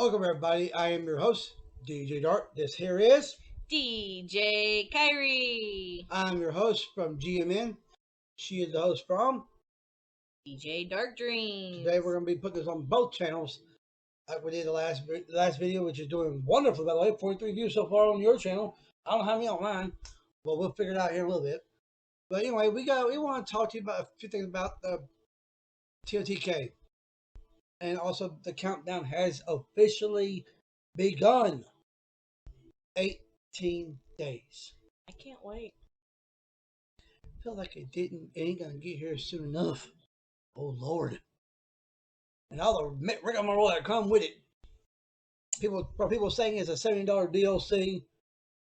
Welcome everybody. I am your host, DJ Dart. This here is DJ Kyrie. I'm your host from GMN. She is the host from DJ Dark Dreams. Today we're gonna be putting this on both channels. Like we did the last video, which is doing wonderful by the way. 43 views so far on your channel. I don't have any on mine. Well, we'll figure it out here in a little bit. But anyway, we want to talk to you about a few things about the TOTK. And also the countdown has officially begun. 18 days. I can't wait. I feel like it ain't gonna get here soon enough. Oh Lord. And all the rigmarole that come with it. People saying it's a $70 DLC.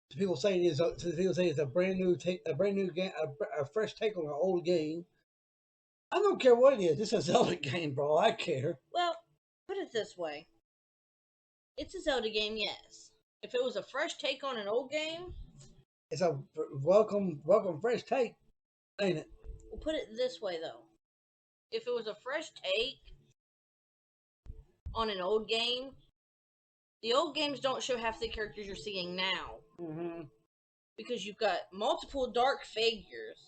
To people saying it's a brand new game, a fresh take on an old game. I don't care what it is. It's a Zelda game, bro. I care. Well, put it this way. It's a Zelda game, yes. If it was a fresh take on an old game, it's a welcome fresh take, ain't it? We'll put it this way though. If it was a fresh take on an old game, the old games don't show half the characters you're seeing now. Mm-hmm. Because you've got multiple dark figures.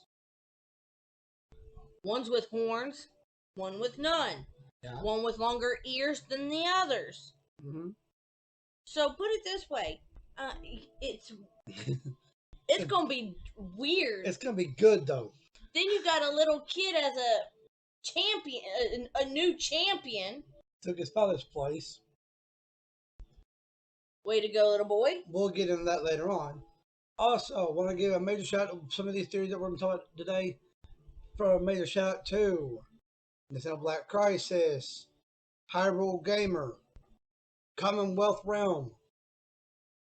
One's with horns, one with none. Yeah. One with longer ears than the others. Mm-hmm. So put it this way, it's gonna be weird. It's gonna be good though. Then you got a little kid as a champion, a new champion. Took his father's place. Way to go, little boy. We'll get into that later on. Also, want to give a major shout out to some of these theories that we're going to talk about today. For a major shout out to Nintendo Black Crisis, Hyrule Gamer, Commonwealth Realm.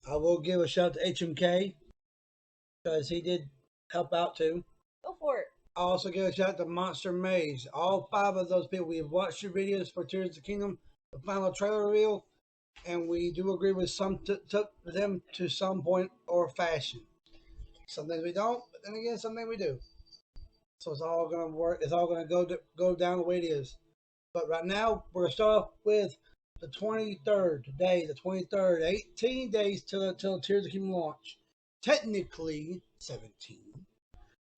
I will give a shout out to HMK because he did help out too. Go for it. I also give a shout out to Monster Maze. All 5 of those people, we have watched your videos for Tears of the Kingdom, the final trailer reveal, and we do agree with some took them to some point or fashion. Some things we don't, but then again, some things we do. So it's all gonna work. It's all gonna go down the way it is. But right now, we're gonna start off with the 23rd. Today, the 23rd. 18 days till Tears of the Kingdom launch. Technically 17,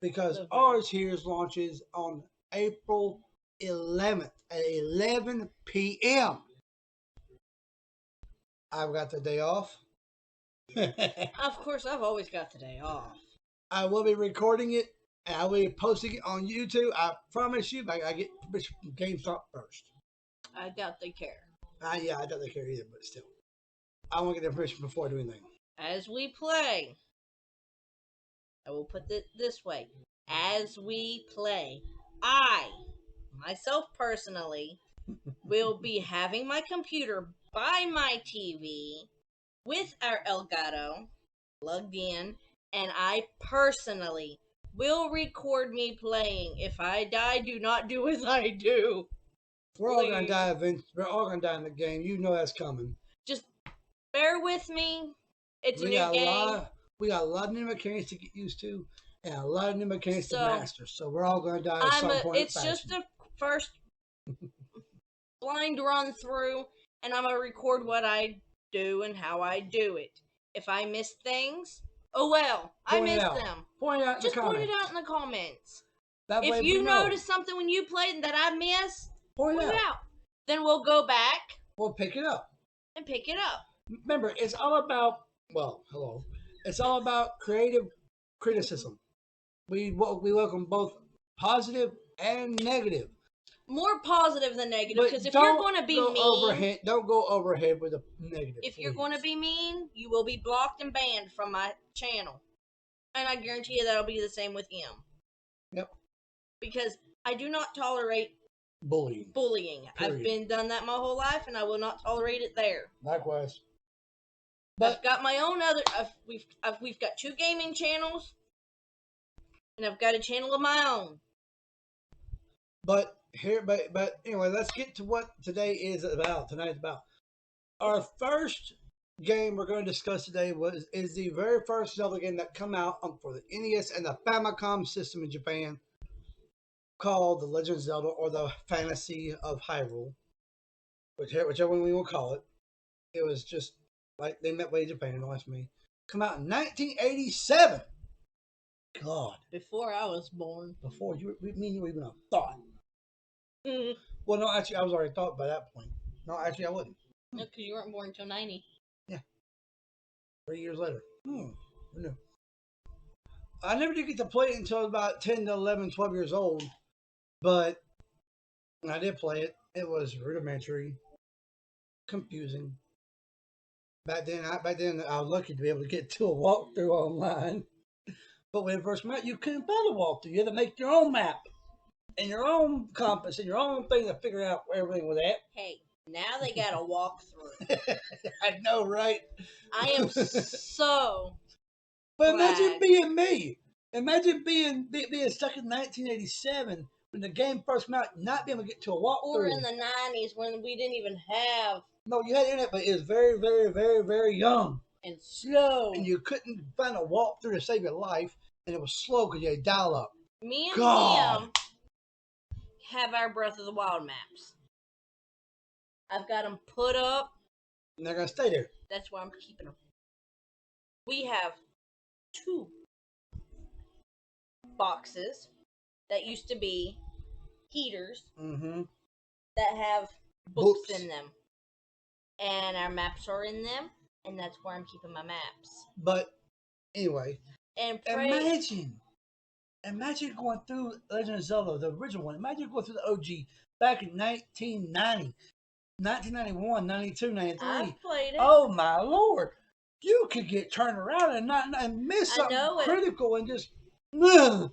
because ours here launches on April 11th at 11 p.m. I've got the day off. Of course, I've always got the day off. I will be recording it and I will be posting it on YouTube. I promise you, I get permission from GameStop first. I doubt they care. Yeah, I don't think they care either, but still. I want to get their permission before I do anything. As we play, I will put it this way. As we play, I, myself personally, will be having my computer by my TV with our Elgato plugged in, and I personally will record me playing. If I die, do not do as I do. We're all gonna die eventually. We're all gonna die in the game. You know that's coming. Just bear with me. It's a new game. We got a lot of new mechanics to get used to, and a lot of new mechanics to master. So we're all gonna die at some point. It's just a first blind run through, and I'm gonna record what I do and how I do it. If I miss things, oh well, I missed them. Point it out in the comments. Just point it out in the comments. That way if you notice something when you played that I missed, point it out. Then we'll go back. We'll pick it up. And pick it up. Remember, it's all about, well, hello. It's all about creative criticism. We welcome both positive and negative. More positive than negative, because if you're going to be mean, don't go overhead with a negative. If you're going to be mean, you will be blocked and banned from my channel, and I guarantee you that'll be the same with him. Yep. Because I do not tolerate bullying. Period. I've been done that my whole life, and I will not tolerate it there. Likewise. But I've got my own other. We've got 2 gaming channels, and I've got a channel of my own. But anyway, let's get to what today is about. Tonight's about. Our first game we're going to discuss today is the very first Zelda game that come out for the NES and the Famicom system in Japan, called The Legend of Zelda, or the Fantasy of Hyrule, whichever one we will call it. it was just like they met way in Japan. Don't ask me. Come out in 1987. God, Before I was born. before me and you were even a thought. Mm. Well, no, actually, I was already thought by that point. No, actually, I wasn't. No, because you weren't born until 90. Yeah, 3 years later. Who knew? I never did get to play it until about 10 to 11, 12 years old. But when I did play it, it was rudimentary, confusing. Back then, I was lucky to be able to get to a walkthrough online. But when it first came out, you couldn't find a walkthrough. You had to make your own map and your own compass and your own thing to figure out where everything was at. Hey, now they got a walkthrough. I know, right? I am so But imagine glad. being me. Imagine being stuck in 1987 when the game first came out, not being able to get to a Or walkthrough. in the 90s when we didn't even have. No, you had internet, but it was very, very, very, very young. And slow. And you couldn't find a walkthrough to save your life, and it was slow because you had dial up. Me and God. him have our Breath of the Wild maps. I've got them put up. And they're going to stay there. That's why I'm keeping them. We have 2 boxes that used to be heaters that have books in them. And our maps are in them, and that's where I'm keeping my maps. But anyway, and imagine going through Legend of Zelda, the original one. Imagine going through the OG back in 1990, 1991, 92, 93. I've played it. Oh my Lord. You could get turned around and miss something critical and just you're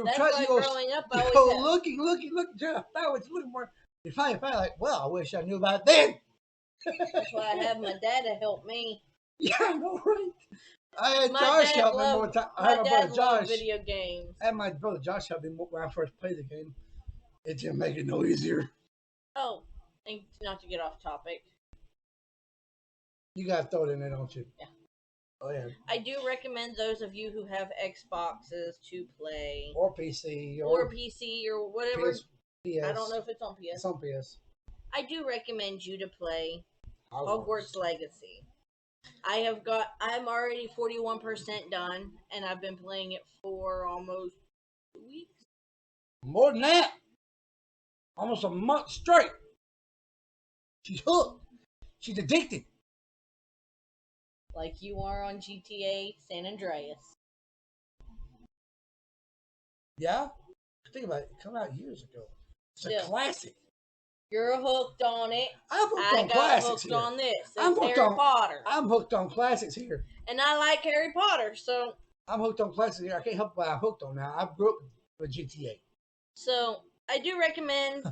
That's trying why growing up I go always looking, trying to find what you're looking for. You finally find like, well, I wish I knew about it then. That's why I have my dad to help me. Yeah, I know, right? I had My Josh dad help me loved, more time. I my had my dad brother Josh. loved video games. I had my brother Josh help me when I first played the game. It didn't make it no easier. Oh, and not to get off topic. You gotta throw it in there, don't you? Yeah. Oh yeah. I do recommend those of you who have Xboxes to play. Or PC. Or PC or whatever. PS. I don't know if it's on PS. It's on PS. I do recommend you to play Hogwarts Legacy. I'm already 41% done, and I've been playing it for almost 2 weeks. More than that. Almost a month straight. She's hooked. She's addicted. Like you are on GTA San Andreas. Yeah? Think about it. It came out years ago. It's a classic. You're hooked on it. I'm hooked on classics here. On this. It's I'm hooked Harry Potter. I'm hooked on classics here. And I like Harry Potter, so I'm hooked on classics here. I can't help what I'm hooked on now. I grew up with GTA. So I do recommend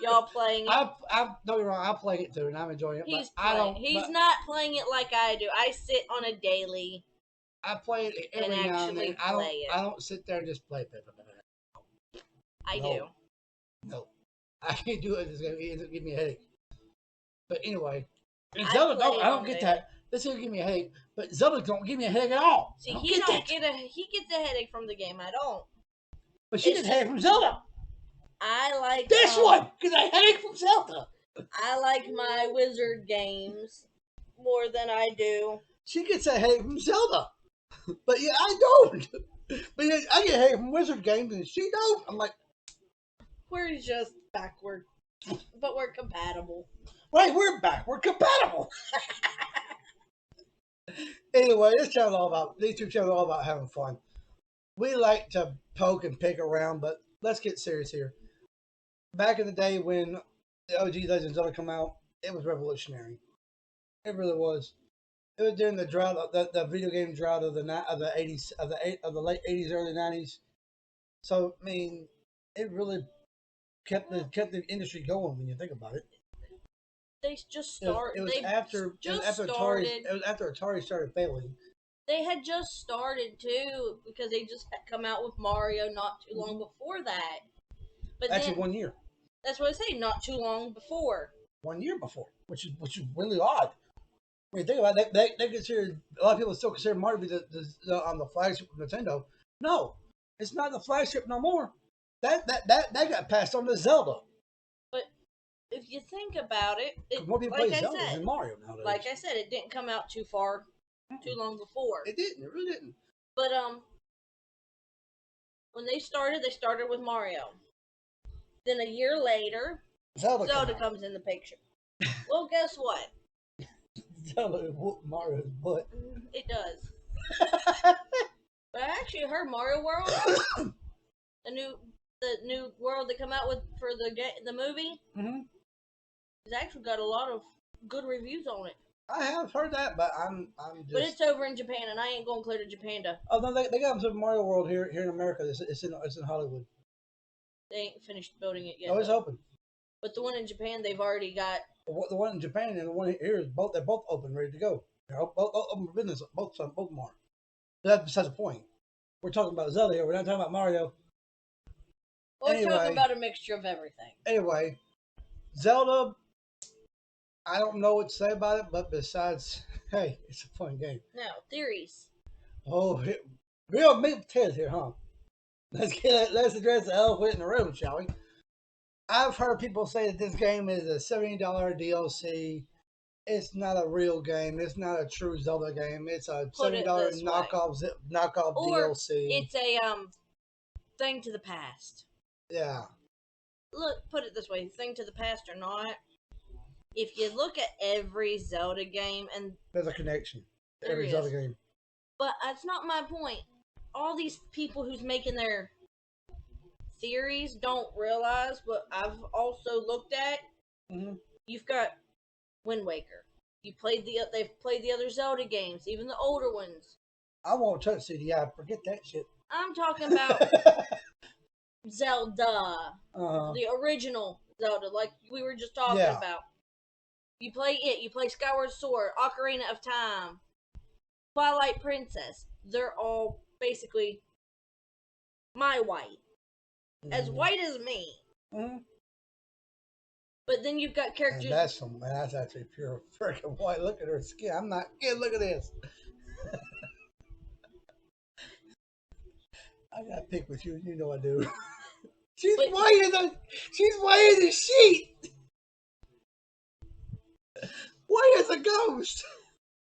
y'all playing it. Don't get me wrong, I play it too, and I'm enjoying it. He's not playing it like I do. I sit on a daily. I play it every now and then. I don't sit there and just play. I do. No, I can't do it. It's gonna give me a headache. But anyway, Zelda, I don't get that. This is gonna give me a headache, but Zelda don't give me a headache at all. See, he gets a headache from the game. I don't. But she gets a headache from Zelda. I like this one because I headache from Zelda. I like my wizard games more than I do. She gets a headache from Zelda, but yeah, I don't. But yeah, I get a headache from wizard games, and she don't. I'm like, we're just backward, but we're compatible. Right, we're back. We're compatible. Anyway, these two channels are all about having fun. We like to poke and pick around, but let's get serious here. Back in the day when the OG Legend of Zelda come out, it was revolutionary. It really was. It was during the drought, the video game drought of the '80s, of the late '80s, early '90s. So I mean, it really kept the industry going when you think about it. They just started. It was after Atari started failing. They had just started too because they just had come out with Mario not too long before that. But actually, 1 year. That's what I say. Not too long before. 1 year before, which is really odd. When you think about it, they consider, a lot of people still consider Mario to be the flagship of Nintendo. No, it's not the flagship no more. That got passed on to Zelda. But if you think about it, Because more people play Zelda than Mario nowadays. like I said, it didn't come out too long before. It didn't. It really didn't. But when they started with Mario. Then a year later, Zelda comes in the picture. Well, guess what? Zelda whooped Mario's butt. It does. But I actually heard Mario World, the new world they come out with for the movie, has actually got a lot of good reviews on it. I have heard that, but I'm just. But it's over in Japan, and I ain't going clear to Japan to. Oh no, they got Super Mario World here in America. It's in Hollywood. They ain't finished building it yet. No, it's open. But the one in Japan, they've already got. The one in Japan and the one here is both. They're both open, ready to go. They're both open for business. Both of them are. That's besides the point. We're talking about Zelda here. We're not talking about Mario. Well, we're talking about a mixture of everything. Anyway, Zelda. I don't know what to say about it, but besides, hey, it's a fun game. Now, theories. Oh, real meat and potatoes here, huh? Let's address the elephant in the room, shall we? I've heard people say that this game is a $70 DLC. It's not a real game. It's not a true Zelda game. It's a $70 knockoff DLC. It's a thing to the past. Yeah. Look, put it this way: thing to the past or not. If you look at every Zelda game, and there's a connection to every Zelda game. But that's not my point. All these people who's making their theories don't realize what I've also looked at. Mm-hmm. You've got Wind Waker. They've played the other Zelda games, even the older ones. I won't touch CDI. Forget that shit. I'm talking about Zelda, the original Zelda, like we were just talking about. You play it. You play Skyward Sword, Ocarina of Time, Twilight Princess. They're all basically my white. As white as me. Mm-hmm. But then you've got characters. And that's actually pure freaking white. Look at her skin. I'm not kidding. Look at this. I gotta pick with you. You know I do. She's white as a sheet. White as a ghost.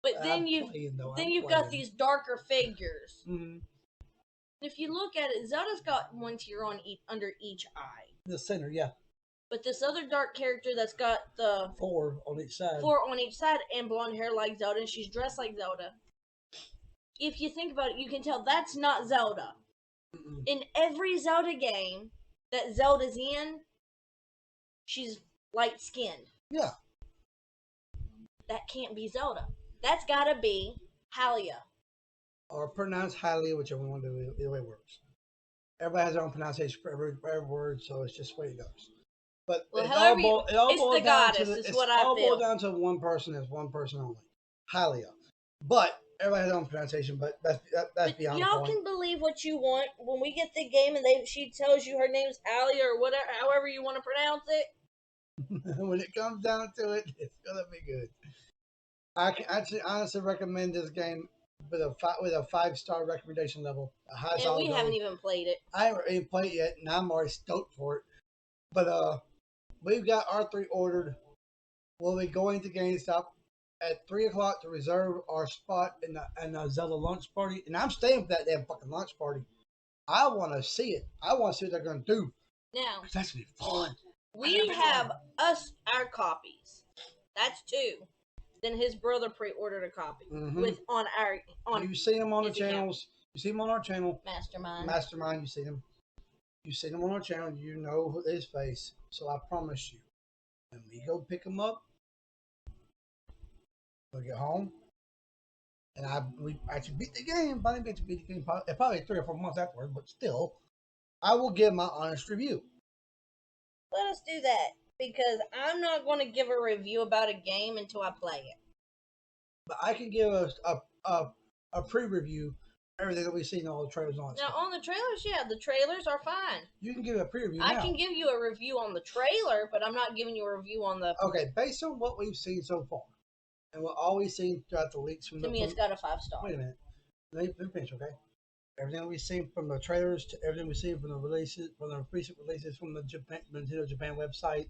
But then you've got these darker figures. Mm-hmm. If you look at it, Zelda's got one tear under each eye. The center, yeah. But this other dark character that's got the 4 on each side. 4 on each side and blonde hair like Zelda, and she's dressed like Zelda. If you think about it, you can tell that's not Zelda. Mm-mm. In every Zelda game that Zelda's in, she's light skinned. Yeah. That can't be Zelda. That's gotta be Hylia. Or pronounced Hylia, whichever one to do. Either way works. Everybody has their own pronunciation for every word, so it's just the way it goes. But it's the goddess. It's what I feel. It all boils down to one person. It's one person only, Hylia. But everybody has their own pronunciation. But that's beyond the point. Y'all can believe what you want. When we get the game and she tells you her name's Hylia or whatever, however you want to pronounce it. When it comes down to it, it's gonna be good. I can actually honestly recommend this game with a 5-star recommendation level. And we haven't even played it. I haven't even played it yet, and I'm already stoked for it. But we've got R3 ordered. We'll be going to GameStop at 3 o'clock to reserve our spot in the Zelda launch party, and I'm staying for that damn fucking launch party. I want to see it. I want to see what they're gonna do. Now, that's gonna be fun. We have our copies. That's 2. Then his brother pre-ordered a copy on. You see him on the channels. You see him on our channel. Mastermind. You see him. You see him on our channel. You know his face. So I promise you, when we go pick him up, we'll get home, and we actually beat the game. Probably beat the game. Probably 3 or 4 months afterward, but still, I will give my honest review. Let us do that. Because I'm not going to give a review about a game until I play it. But I can give a pre-review everything that we've seen, all the trailers on. Now, on the trailers, yeah, the trailers are fine. You can give a pre-review. I can give you a review on the trailer, but I'm not giving you a review on the. Okay, based on what we've seen so far, and what all we've seen throughout the leaks from it's got a 5-star. Wait a minute, let me finish, okay? Everything we've seen from the trailers to everything we've seen from the releases, from the recent releases from the Nintendo Japan website,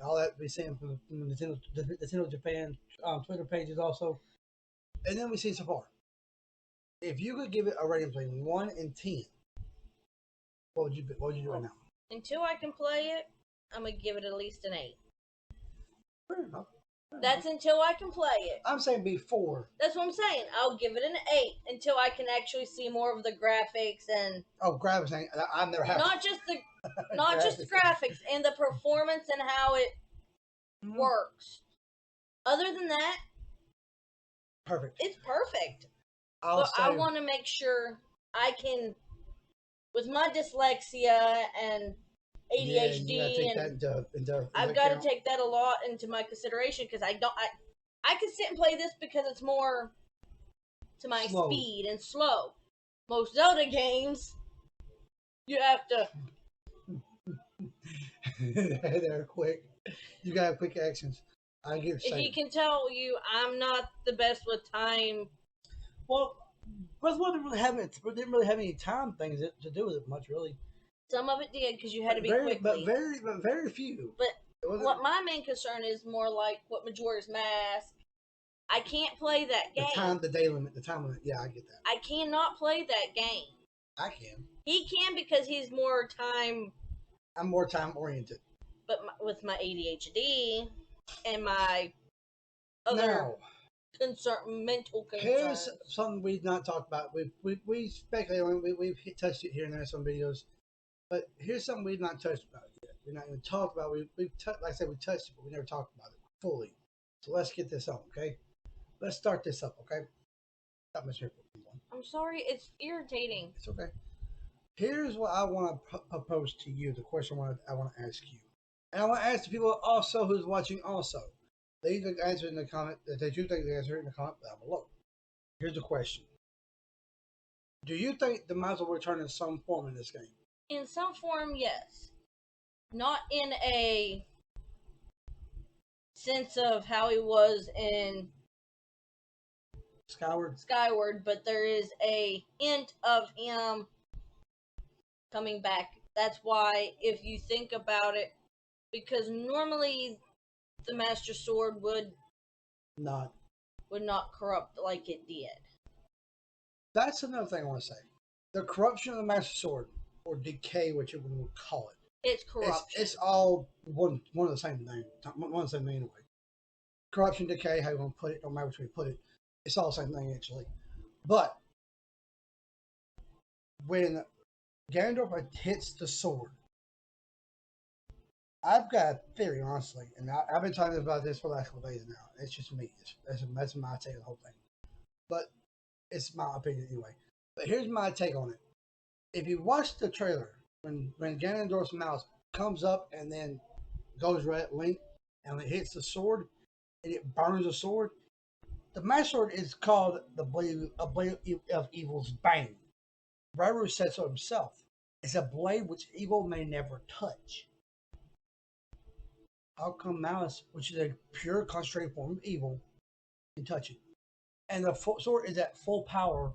All that we seen from Nintendo Japan Twitter pages also, and then we see so far. If you could give it a rating between 1 and 10, what would you do right now? Until I can play it, I'm gonna give it at least an 8. Fair enough. Fair That's enough. until I can play it. I'm saying before. That's what I'm saying. I'll give it an 8 until I can actually see more of the graphics and Oh, graphics! I've never had. not just the not just the graphics and the performance and how it works. Other than that, Perfect. it's perfect. I'll But I say. want to make sure I can, with my dyslexia and Yeah, you gotta ADHD, take and that into I've got to account. take that a lot into my consideration because I can sit and play this because it's more to my Slow. speed and slow. Most Zelda games, you have to. They're quick. You got quick actions. I get He saying. can tell you I'm not the best with time. Well, Breath of the Wild didn't really have any time things to do with it much, really. Some of it did because you had to But be quickly. but very few. But It wasn't what my main concern is more like what Majora's Mask. I can't play that game. the day limit, the time limit. Yeah, I get that. I cannot play that game. I can. He can because he's more time. I'm more time oriented. But with my ADHD and my other Now, mental here's concerns. something we've not talked about. We speculate on it. We've touched it here and there in some videos. But here's something we've not touched about yet. We're not even talked about. Like I said, we touched it, but we never talked about it fully. So let's get this on, okay? Let's start this up, okay? Stop Mr. I'm sorry, it's irritating. It's okay. Here's what I want to propose to you. The question I want to ask you, and I want to ask the people also who's watching also. Leave the answer in the comment that you think the answer in the comment down below. Here's the question: do you think the mouse will return in some form in this game? In some form, yes. Not in a sense of how he was in Skyward, but there is a hint of him coming back. That's why, if you think about it, because normally the Master Sword would Not. not corrupt like it did. That's another thing I want to say. The corruption of the Master Sword, or decay, whichever one would call it. It's corruption. It's all one of the same thing. One of the same thing anyway. Corruption, decay, how you want to put it, no matter which way you put it. It's all the same thing actually. But when Ganondorf hits the sword, I've got a theory, honestly, and I've been talking about this for the last couple of days now. It's just me. That's my take on the whole thing. But it's my opinion anyway. But here's my take on it. If you watch the trailer, when Ganondorf's mouse comes up and then goes red link and it hits the sword and it burns the sword, the Master Sword is called the blade of evil's bane. Rauru said so himself. It's a blade which evil may never touch. How come Malice, which is a pure concentrated form of evil, can touch it? And the sword is at full power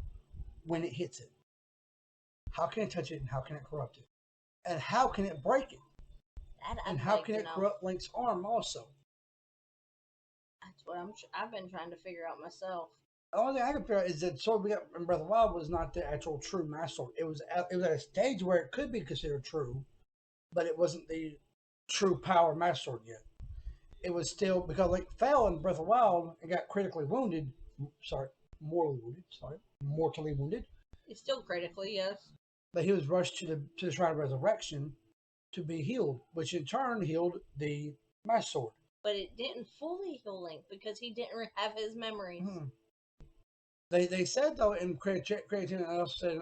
when it hits it. How can it touch it and how can it corrupt it? And how can it break it? And how can it corrupt Link's arm also? That's what I've been trying to figure out myself. The only thing I can figure out is that the sword we got in Breath of the Wild was not the actual true Master Sword. It was at a stage where it could be considered true, but it wasn't the true power Master Sword yet. It was still because Link fell in Breath of the Wild and got critically wounded. Sorry, mortally wounded. Sorry, mortally wounded. He's still critically, yes. But he was rushed to the Shrine of Resurrection to be healed, which in turn healed the Master Sword. But it didn't fully heal Link because he didn't have his memories. Mm-hmm. They said though in creativity, and I also said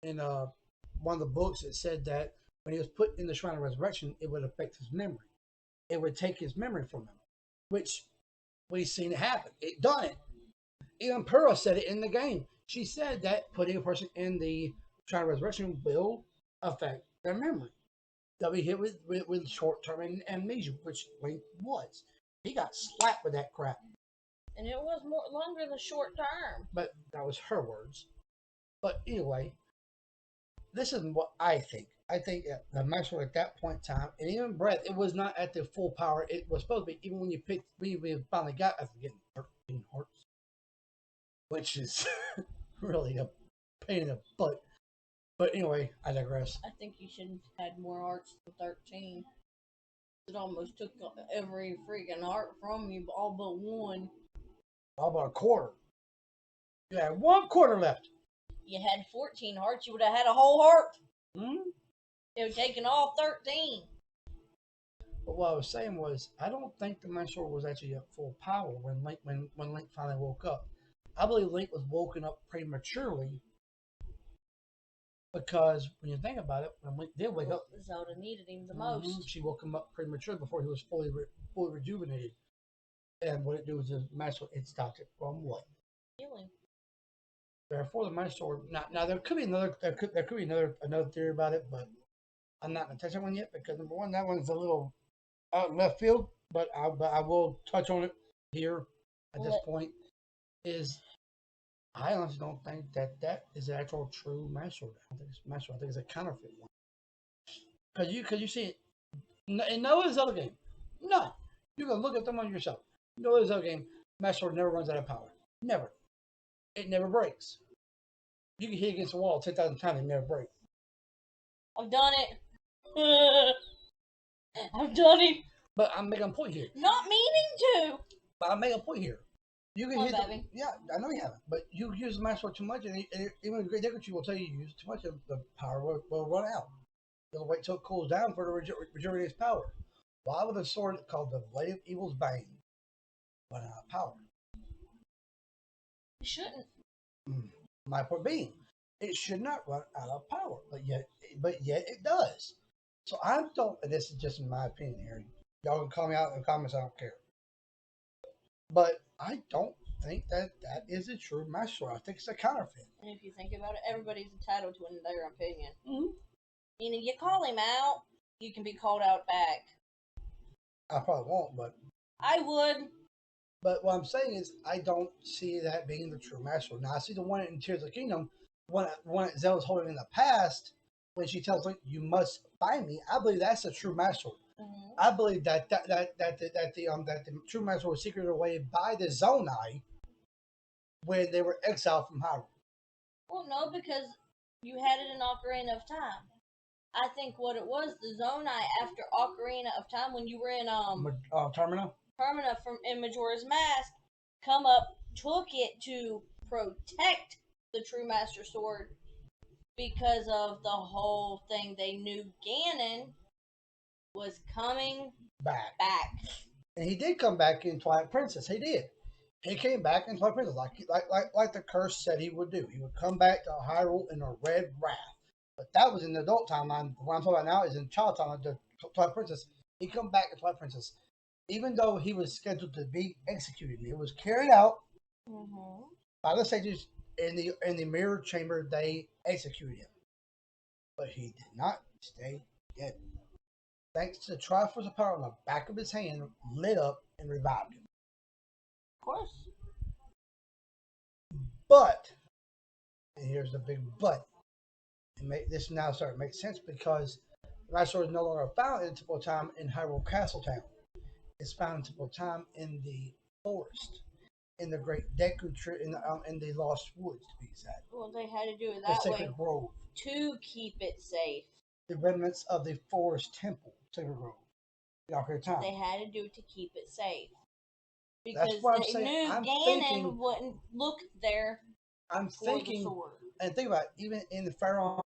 in one of the books, it said that when he was put in the Shrine of Resurrection, it would affect his memory. It would take his memory from him, which we've seen it happen. It done it. Even Pearl said it in the game. She said that putting a person in the Shrine of Resurrection will affect their memory. They'll be hit with short-term amnesia, which Link was. He got slapped with that crap. And it was more longer than short term. But that was her words. But anyway, this is what I think. I think the Master at that point in time, and even Breath, it was not at the full power it was supposed to be. Even when you picked, we finally got, I forget, 13 hearts, which is really a pain in the butt. But anyway, I digress. I think you should have had more hearts than 13. It almost took every freaking heart from you, all but one. How about a quarter? You had 1 quarter left. You had 14 hearts, you would have had a whole heart. Hmm? It would have taken all 13. But what I was saying was, I don't think the Master was actually at full power when Link finally woke up. I believe Link was woken up prematurely because when you think about it, when Link did wake up, Zelda needed him the most. she woke him up prematurely before he was fully rejuvenated. And what it do is the Master it stopped it from what? Healing. Therefore, the Master now there could be another theory about it, but I'm not gonna touch that one yet because number one, that one's a little out in left field, but I will touch on it here at this point. Is I honestly don't think that is the actual true Master. I don't think it's Master. I think it's a counterfeit one. Because you see it in no other game. No, you can look at them on yourself. No other game, Master never runs out of power. Never. It never breaks. You can hit against the wall 10,000 times and never break. I've done it. I've done it. But I'm making a point here. Not meaning to. But I'm making a point here. You can hit. Baby. Yeah, I know you haven't. But you use the Master too much, and even the Great Deku will tell you use too much, of the power will run out. You'll wait till it cools down for it to regenerate its power. Why would a sword called the Blade of Evil's Bane run out of power? It shouldn't. My point being, it should not run out of power, but yet it does. So I don't. And this is just my opinion here. Y'all can call me out in the comments. I don't care. But I don't think that is a true Master Sword. I think it's a counterfeit. And if you think about it, everybody's entitled to their opinion. Mm-hmm. Meaning, you call him out, you can be called out back. I probably won't, but I would. But what I'm saying is, I don't see that being the true Master Sword. Now I see the one in Tears of the Kingdom, one that Zelda's holding in the past, when she tells Link, "You must find me." I believe that's the true Master Sword. Mm-hmm. I believe that the true Master Sword was secreted away by the Zonai when they were exiled from Hyrule. Well, no, because you had it in Ocarina of Time. I think what it was, the Zonai after Ocarina of Time, when you were in Termina from in Majora's Mask, come up, took it to protect the true Master Sword because of the whole thing. They knew Ganon was coming back. And he did come back in Twilight Princess. He did. He came back in Twilight Princess like the curse said he would do. He would come back to Hyrule in a red wrath. But that was in the adult timeline. What I'm talking about now is in child timeline, the Twilight Princess. He come back to Twilight Princess. Even though he was scheduled to be executed, it was carried out by the sages in the mirror chamber. They executed him, but he did not stay dead. Thanks to the Triforce of Power on the back of his hand, lit up and revived him. Of course. But, and here's the big but, this now starts to make sense because the Master Sword is no longer found in Temple Time in Hyrule Castle Town. It's found in Temple Time in the forest, in the Great Deku Tree, in the Lost Woods, to be exact. Well, they had to do it that the Sacred Grove. To keep it safe. The remnants of the Forest Temple, Sacred Grove. Time. They had to do it to keep it safe. Because that's what I'm they saying. knew I'm Ganon thinking, wouldn't look there. I'm thinking, and think about it, even in the Pharaoh